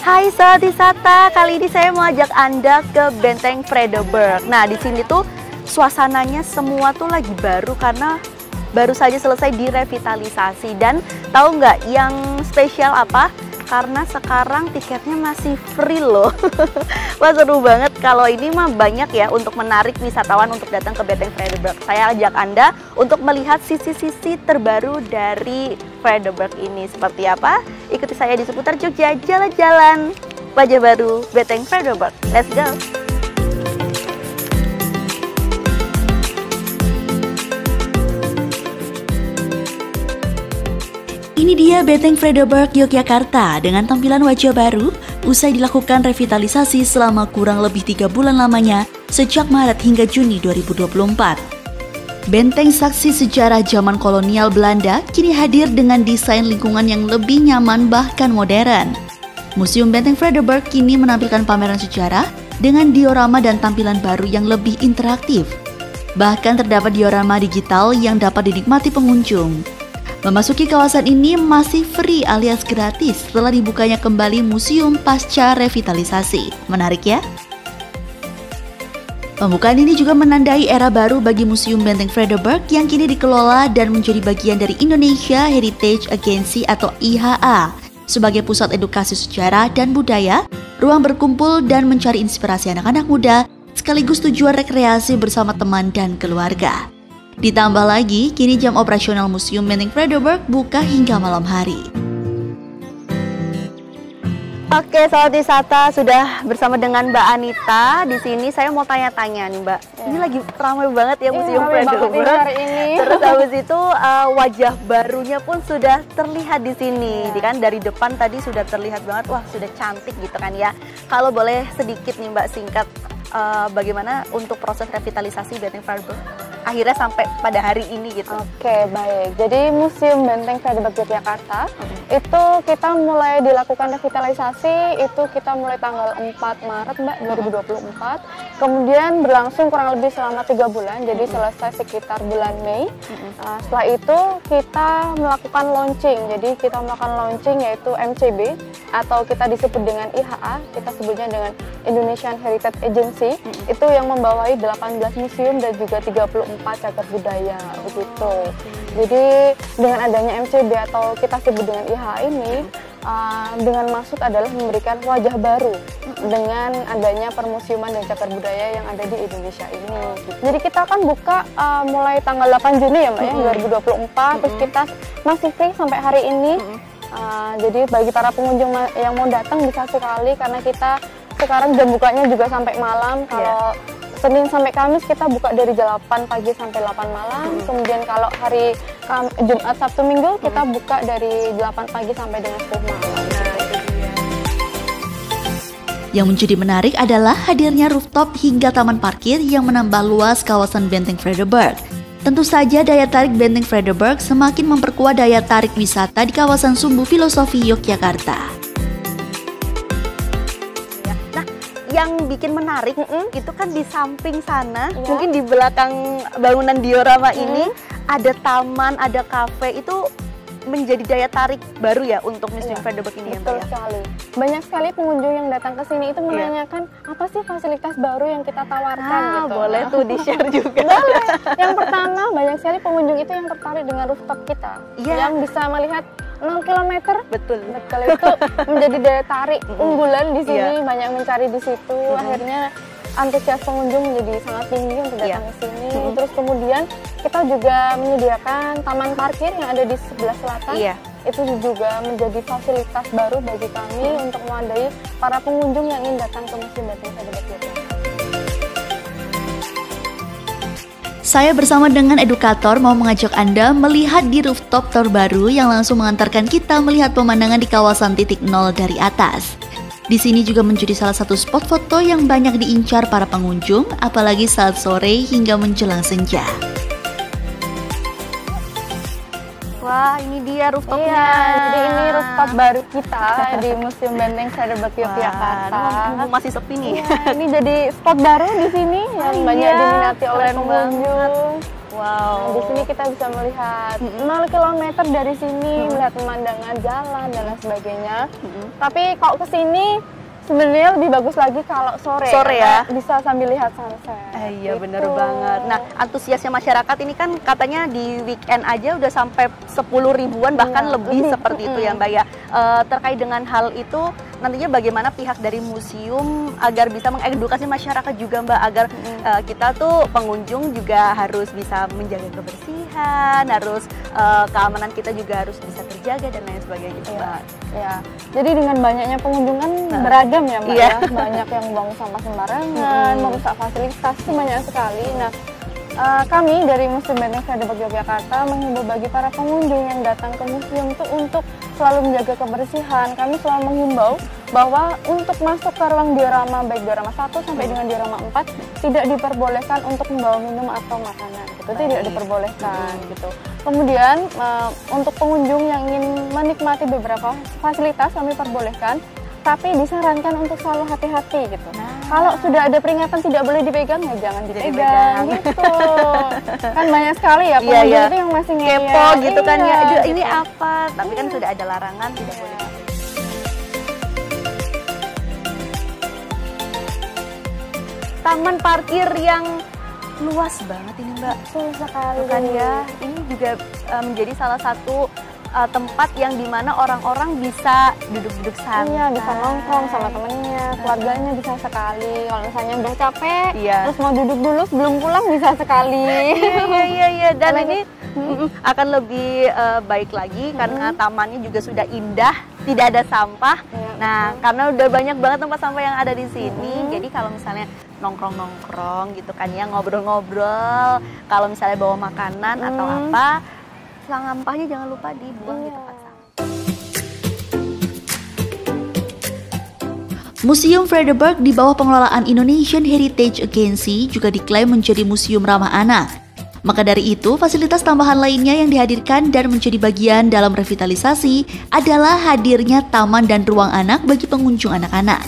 Hai Sobat Wisata, kali ini saya mau ajak Anda ke Benteng Vredenburg. Nah, di sini tuh suasananya semua tuh lagi baru karena baru saja selesai direvitalisasi. Dan tahu nggak yang spesial apa? Karena sekarang tiketnya masih free loh. Wah, seru banget. Kalau ini mah banyak ya untuk menarik wisatawan untuk datang ke Benteng Vredenburg. Saya ajak Anda untuk melihat sisi-sisi terbaru dari Vredenburg ini. Seperti apa? Ikuti saya di seputar Jogja, jalan-jalan wajah baru Benteng Vredenburg. Let's go! Ini dia Benteng Vredenburg Yogyakarta dengan tampilan wajah baru usai dilakukan revitalisasi selama kurang lebih 3 bulan lamanya sejak Maret hingga Juni 2024. Benteng saksi sejarah zaman kolonial Belanda kini hadir dengan desain lingkungan yang lebih nyaman bahkan modern. Museum Benteng Vredenburg kini menampilkan pameran sejarah dengan diorama dan tampilan baru yang lebih interaktif. Bahkan terdapat diorama digital yang dapat dinikmati pengunjung. Memasuki kawasan ini masih free alias gratis setelah dibukanya kembali museum pasca revitalisasi. Menarik ya? Pembukaan ini juga menandai era baru bagi Museum Benteng Vredenburg yang kini dikelola dan menjadi bagian dari Indonesia Heritage Agency atau IHA sebagai pusat edukasi sejarah dan budaya, ruang berkumpul dan mencari inspirasi anak-anak muda sekaligus tujuan rekreasi bersama teman dan keluarga. Ditambah lagi, kini jam operasional Museum Benteng Vredenburg buka hingga malam hari. Oke, Sobat Wisata, sudah bersama dengan Mbak Anita. Di sini saya mau tanya-tanya nih, Mbak. Ya. Ini lagi ramai banget ya Museum Vredenburg hari ini. Terus habis itu wajah barunya pun sudah terlihat di sini. Ya. Kan dari depan tadi sudah terlihat banget, wah sudah cantik gitu kan ya. Kalau boleh sedikit nih Mbak singkat, bagaimana untuk proses revitalisasi Benteng Vredenburg akhirnya sampai pada hari ini gitu. Oke, baik. Jadi Museum Benteng Vredenburg Yogyakarta itu kita mulai dilakukan revitalisasi itu kita mulai tanggal 4 Maret Mbak 2024. Kemudian berlangsung kurang lebih selama 3 bulan. Jadi selesai sekitar bulan Mei. Setelah itu kita melakukan launching. Jadi kita melakukan launching yaitu MCB atau kita disebut dengan IHA, kita sebutnya dengan Indonesian Heritage Agency. Itu yang membawahi 18 museum dan juga 34 cagar budaya begitu. Jadi dengan adanya MCB atau kita sebut dengan IHA ini dengan maksud adalah memberikan wajah baru dengan adanya permusiuman dan cagar budaya yang ada di Indonesia ini. Jadi kita akan buka mulai tanggal 8 Juni ya Mbak ya 2024. Terus kita masih free sampai hari ini. Jadi bagi para pengunjung yang mau datang bisa sekali karena kita sekarang jam bukanya juga sampai malam. Kalau Senin sampai Kamis kita buka dari jam 8 pagi sampai 8 malam. Kemudian kalau hari Jumat, Sabtu, Minggu kita buka dari 8 pagi sampai dengan 10 malam. Yang menjadi menarik adalah hadirnya rooftop hingga taman parkir yang menambah luas kawasan Benteng Vredenburg. Tentu saja daya tarik Benteng Vredenburg semakin memperkuat daya tarik wisata di kawasan Sumbu Filosofi Yogyakarta. Yang bikin menarik itu kan di samping sana, mungkin di belakang bangunan diorama ini ada taman, ada kafe, itu menjadi daya tarik baru ya untuk Museum Vredenburg ini. Betul sekali. Banyak sekali pengunjung yang datang ke sini itu menanyakan apa sih fasilitas baru yang kita tawarkan gitu. Boleh tuh di-share juga. Boleh. Yang pertama, banyak sekali pengunjung itu yang tertarik dengan rooftop kita. Yang bisa melihat 6 km. Betul. Itu menjadi daya tarik unggulan di sini, banyak mencari di situ. Akhirnya antusias pengunjung menjadi sangat tinggi untuk datang ke sini. Terus kemudian kita juga menyediakan taman parkir yang ada di sebelah selatan. Itu juga menjadi fasilitas baru bagi kami untuk memadai para pengunjung yang ingin datang ke Museum Benteng Vredenburg Yogyakarta. Saya bersama dengan edukator mau mengajak Anda melihat di rooftop terbaru yang langsung mengantarkan kita melihat pemandangan di kawasan titik nol dari atas. Di sini juga menjadi salah satu spot foto yang banyak diincar para pengunjung, apalagi saat sore hingga menjelang senja. Wah, ini dia rooftopnya. Jadi ini rooftop baru kita di Museum Benteng Vredenburg Yogyakarta. Masih sepi nih. Ini jadi spot baru di sini yang banyak diminati oleh pengunjung. Nah, di sini kita bisa melihat 0 km dari sini, melihat pemandangan jalan dan lain sebagainya. Tapi kalau ke sini sebenarnya lebih bagus lagi kalau sore ya, bisa sambil lihat sunset. Iya, gitu. bener banget. Nah, antusiasnya masyarakat ini kan katanya di weekend aja udah sampai 10 ribuan bahkan lebih seperti itu ya Mbak ya. Terkait dengan hal itu nantinya bagaimana pihak dari museum agar bisa mengedukasi masyarakat juga Mbak, agar kita tuh pengunjung juga harus bisa menjaga kebersihan, harus keamanan kita juga harus bisa terjaga dan lain sebagainya gitu, Mbak. Ya, jadi dengan banyaknya pengunjung kan beragam ya Mbak ya, banyak yang buang sampah sembarangan, merusak fasilitas itu banyak sekali. Nah, kami dari Museum Benteng Fredebak Yogyakarta menghimbau bagi para pengunjung yang datang ke museum itu untuk selalu menjaga kebersihan. Kami selalu menghimbau bahwa untuk masuk ke ruang diorama baik diorama 1 sampai dengan diorama 4 tidak diperbolehkan untuk membawa minum atau makanan. Itu tidak diperbolehkan gitu. Kemudian untuk pengunjung yang ingin menikmati beberapa fasilitas kami perbolehkan, tapi disarankan untuk selalu hati-hati gitu. Kalau sudah ada peringatan tidak boleh dipegang, ya jangan dipegang gitu. Kan banyak sekali ya pengunjung itu yang masih kepo gitu kan ya. Aduh, ini apa? Tapi kan sudah ada larangan tidak boleh. Taman parkir yang luas banget ini Mbak. Betul sekali. Bukan ya? Ini juga menjadi salah satu tempat yang dimana orang-orang bisa duduk-duduk santai. Iya, bisa nongkrong sama temennya, keluarganya bisa sekali. Kalau misalnya udah capek, terus mau duduk dulu sebelum pulang bisa sekali. Iya. Dan ini akan lebih baik lagi karena tamannya juga sudah indah, tidak ada sampah. Nah, karena udah banyak banget tempat sampah yang ada di sini. Jadi kalau misalnya nongkrong-nongkrong gitu kan ya, ngobrol-ngobrol, kalau misalnya bawa makanan atau apa, sampahnya jangan lupa dibuang di tempat sampah. Museum Fredebak di bawah pengelolaan Indonesian Heritage Agency juga diklaim menjadi museum ramah anak. Maka dari itu, fasilitas tambahan lainnya yang dihadirkan dan menjadi bagian dalam revitalisasi adalah hadirnya taman dan ruang anak bagi pengunjung anak-anak.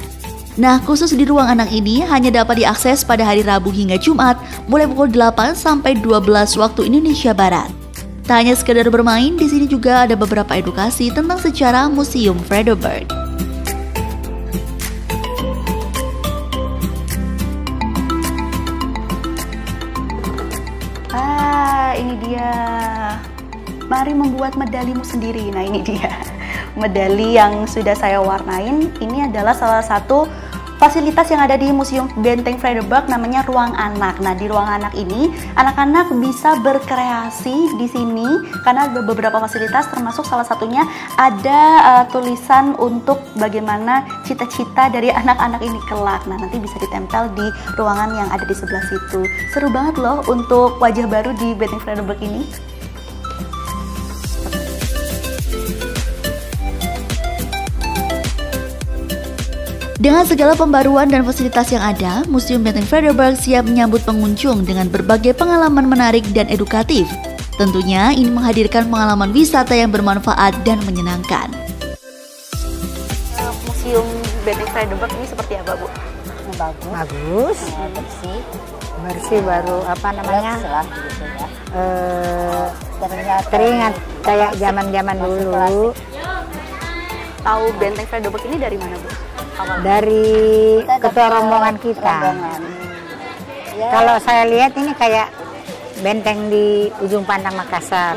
Nah, khusus di ruang anak ini hanya dapat diakses pada hari Rabu hingga Jumat, mulai pukul 8 sampai 12 waktu Indonesia Barat. Tak hanya sekedar bermain, di sini juga ada beberapa edukasi tentang sejarah Museum Fredebak. Ini dia. Mari membuat medalimu sendiri. Nah, ini dia. Medali yang sudah saya warnain. Ini adalah salah satu fasilitas yang ada di Museum Benteng Fredebak, namanya ruang anak. Nah, di ruang anak ini anak-anak bisa berkreasi di sini karena ada beberapa fasilitas, termasuk salah satunya ada tulisan untuk bagaimana cita-cita dari anak-anak ini kelak. Nah, nanti bisa ditempel di ruangan yang ada di sebelah situ. Seru banget loh untuk wajah baru di Benteng Fredebak ini. Dengan segala pembaruan dan fasilitas yang ada, Museum Benteng Fredebak siap menyambut pengunjung dengan berbagai pengalaman menarik dan edukatif. Tentunya ini menghadirkan pengalaman wisata yang bermanfaat dan menyenangkan. Museum Benteng Fredebak ini seperti apa, Bu? Bagus. Bersih baru apa namanya? Gitu ya. Teringat kayak zaman-zaman dulu. Tahu Benteng Fredebak ini dari mana, Bu? Dari ketua rombongan kita. Ya. Kalau saya lihat ini kayak benteng di ujung Pandang Makassar.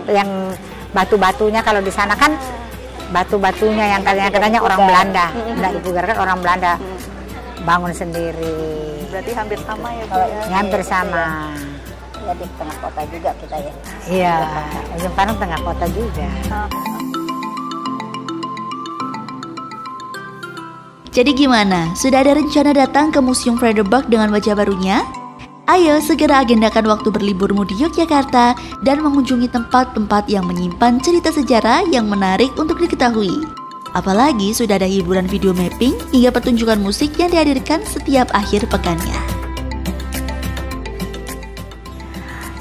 Yang batu-batunya kalau di sana kan batu-batunya yang katanya orang Belanda. Nah, itu kan orang Belanda bangun sendiri. Berarti hampir sama ya, Bu? Hampir sama. Ya di tengah kota juga kita ya. Iya, ujung Pandang tengah kota juga. Jadi gimana? Sudah ada rencana datang ke Museum Fredebak dengan wajah barunya? Ayo segera agendakan waktu berliburmu di Yogyakarta dan mengunjungi tempat-tempat yang menyimpan cerita sejarah yang menarik untuk diketahui. Apalagi sudah ada hiburan video mapping hingga pertunjukan musik yang dihadirkan setiap akhir pekannya.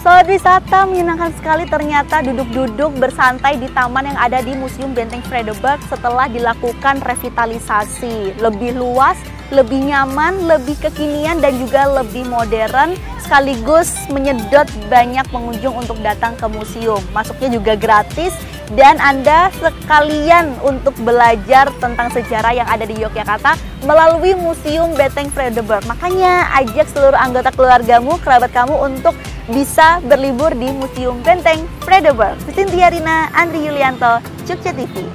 Sobat wisata, menyenangkan sekali ternyata duduk-duduk bersantai di taman yang ada di Museum Benteng Fredebak setelah dilakukan revitalisasi. Lebih luas, lebih nyaman, lebih kekinian dan juga lebih modern. sekaligus menyedot banyak pengunjung untuk datang ke museum. Masuknya juga gratis dan Anda sekalian untuk belajar tentang sejarah yang ada di Yogyakarta melalui Museum Benteng Vredenburg. Makanya ajak seluruh anggota keluargamu, kerabat kamu untuk bisa berlibur di Museum Benteng Vredenburg. Cynthia Rina, Andri Yulianto, Jogja TV.